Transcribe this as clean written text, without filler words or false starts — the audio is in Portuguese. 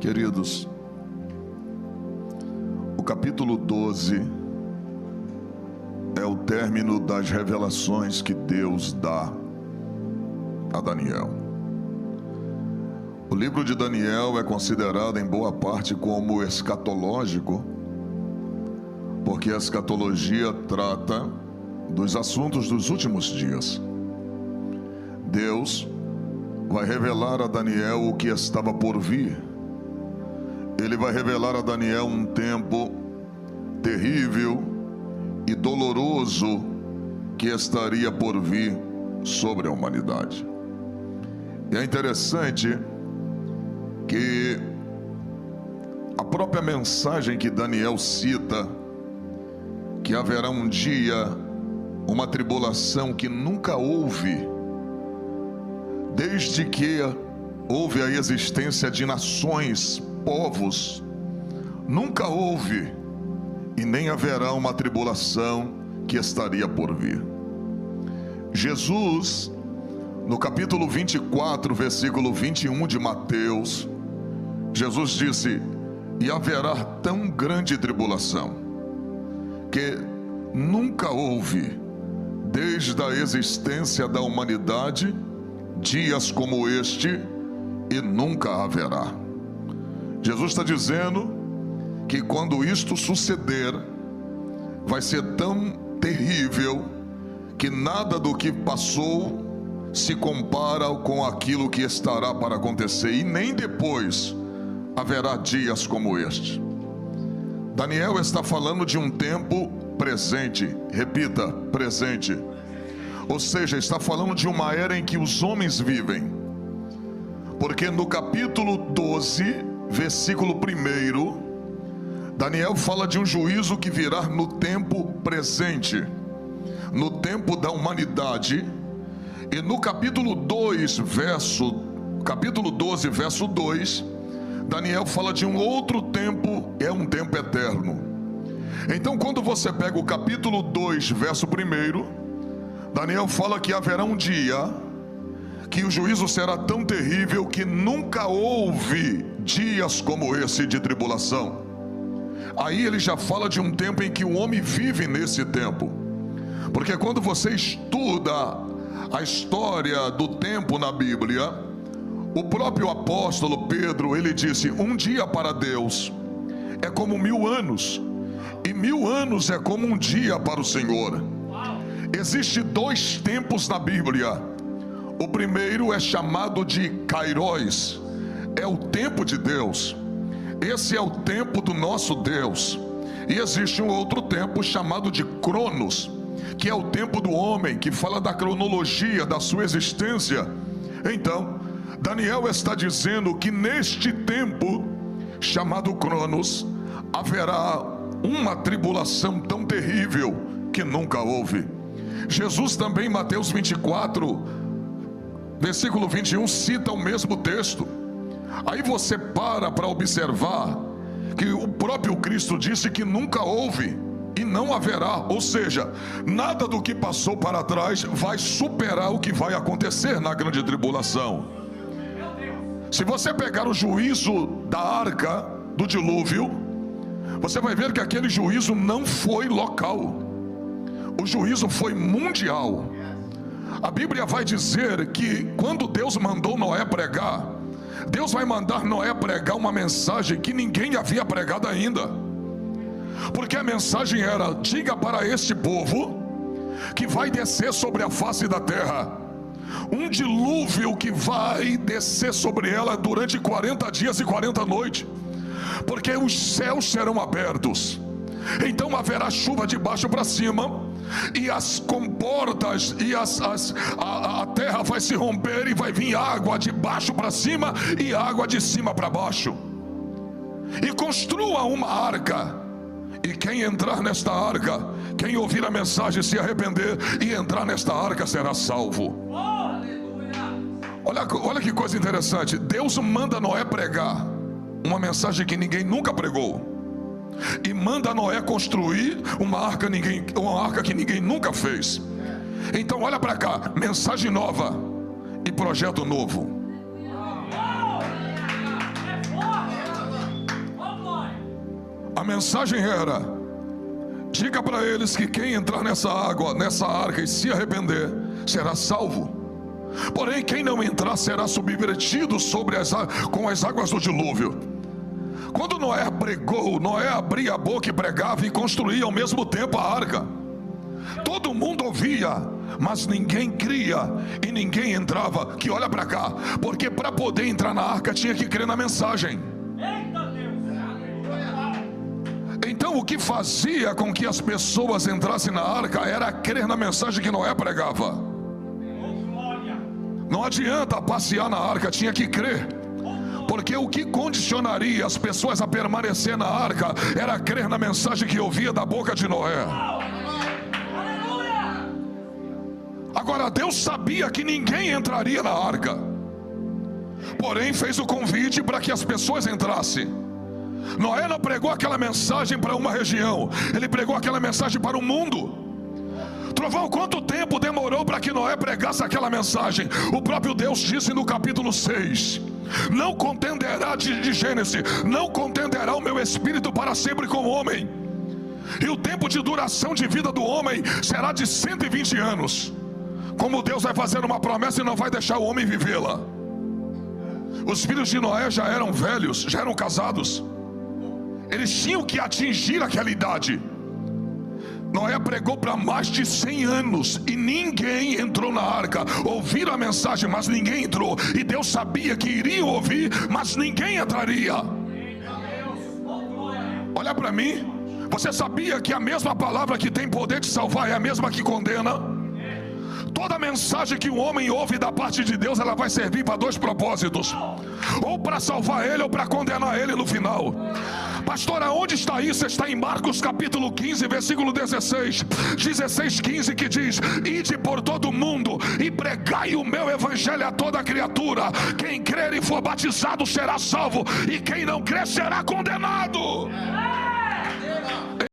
Queridos, o capítulo 12 é o término das revelações que Deus dá a Daniel. O livro de Daniel é considerado em boa parte como escatológico, porque a escatologia trata dos assuntos dos últimos dias. Deus vai revelar a Daniel o que estava por vir. Ele vai revelar a Daniel um tempo terrível e doloroso que estaria por vir sobre a humanidade. E é interessante que a própria mensagem que Daniel cita, que haverá um dia uma tribulação que nunca houve, desde que houve a existência de nações, povos, nunca houve e nem haverá uma tribulação que estaria por vir. Jesus, no capítulo 24, versículo 21 de Mateus, Jesus disse: e haverá tão grande tribulação que nunca houve, desde a existência da humanidade, dias como este, e nunca haverá. Jesus está dizendo que quando isto suceder, vai ser tão terrível que nada do que passou se compara com aquilo que estará para acontecer, e nem depois haverá dias como este. Daniel está falando de um tempo presente, repita, presente. Ou seja, está falando de uma era em que os homens vivem. Porque no capítulo 12, versículo 1, Daniel fala de um juízo que virá no tempo presente, no tempo da humanidade. E no capítulo 12, verso 2, Daniel fala de um outro tempo, é um tempo eterno. Então, quando você pega o capítulo 2, verso 1, Daniel fala que haverá um dia que o juízo será tão terrível que nunca houve dias como esse de tribulação. Aí ele já fala de um tempo em que o homem vive nesse tempo. Porque quando você estuda a história do tempo na Bíblia, o próprio apóstolo Pedro, ele disse: um dia para Deus é como 1000 anos, e 1000 anos é como um dia para o Senhor. Existem 2 tempos na Bíblia. O primeiro é chamado de Kairos, é o tempo de Deus. Esse é o tempo do nosso Deus. E existe um outro tempo chamado de Cronos, que é o tempo do homem, que fala da cronologia da sua existência. Então, Daniel está dizendo que neste tempo chamado Cronos haverá uma tribulação tão terrível que nunca houve. Jesus também, em Mateus 24, versículo 21, cita o mesmo texto. Aí você para observar que o próprio Cristo disse que nunca houve e não haverá. Ou seja, nada do que passou para trás vai superar o que vai acontecer na grande tribulação. Se você pegar o juízo da arca do dilúvio, você vai ver que aquele juízo não foi local. O juízo foi mundial. A Bíblia vai dizer que quando Deus mandou Noé pregar, Deus vai mandar Noé pregar uma mensagem que ninguém havia pregado ainda. Porque a mensagem era: diga para este povo que vai descer sobre a face da terra um dilúvio que vai descer sobre ela durante 40 dias e 40 noites, porque os céus serão abertos. Então haverá chuva de baixo para cima, e as comportas e a terra vai se romper, e vai vir água de baixo para cima e água de cima para baixo. E construa uma arca, e quem entrar nesta arca, quem ouvir a mensagem, se arrepender e entrar nesta arca, será salvo. Olha que coisa interessante. Deus manda Noé pregar uma mensagem que ninguém nunca pregou, e manda Noé construir uma arca que ninguém nunca fez. Então olha para cá, mensagem nova e projeto novo. A mensagem era: diga para eles que quem entrar nessa água, nessa arca, e se arrepender, será salvo. Porém, quem não entrar será submergido com as águas do dilúvio. Quando Noé pregou, Noé abria a boca e pregava e construía ao mesmo tempo a arca. Todo mundo ouvia, mas ninguém cria e ninguém entrava. Que olha para cá, porque para poder entrar na arca tinha que crer na mensagem. Então o que fazia com que as pessoas entrassem na arca era crer na mensagem que Noé pregava. Não adianta passear na arca, tinha que crer. Porque o que condicionaria as pessoas a permanecer na arca era crer na mensagem que ouvia da boca de Noé. Agora, Deus sabia que ninguém entraria na arca, porém fez o convite para que as pessoas entrassem. Noé não pregou aquela mensagem para uma região, ele pregou aquela mensagem para o mundo. Trovão, quanto tempo demorou para que Noé pregasse aquela mensagem? O próprio Deus disse no capítulo 6: não contenderá, de Gênesis, não contenderá o meu espírito para sempre com o homem, e o tempo de duração de vida do homem será de 120 anos. Como Deus vai fazer uma promessa e não vai deixar o homem vivê-la? Os filhos de Noé já eram velhos, já eram casados, eles tinham que atingir aquela idade. Noé pregou para mais de 100 anos e ninguém entrou na arca. Ouviram a mensagem, mas ninguém entrou. E Deus sabia que iriam ouvir, mas ninguém entraria. Olha para mim, você sabia que a mesma palavra que tem poder de salvar é a mesma que condena? Toda mensagem que um homem ouve da parte de Deus, ela vai servir para dois propósitos: ou para salvar ele, ou para condenar ele no final. Pastor, aonde está isso? Está em Marcos capítulo 15, versículo 16, 15, que diz: ide por todo o mundo e pregai o meu evangelho a toda criatura. Quem crer e for batizado será salvo, e quem não crer será condenado.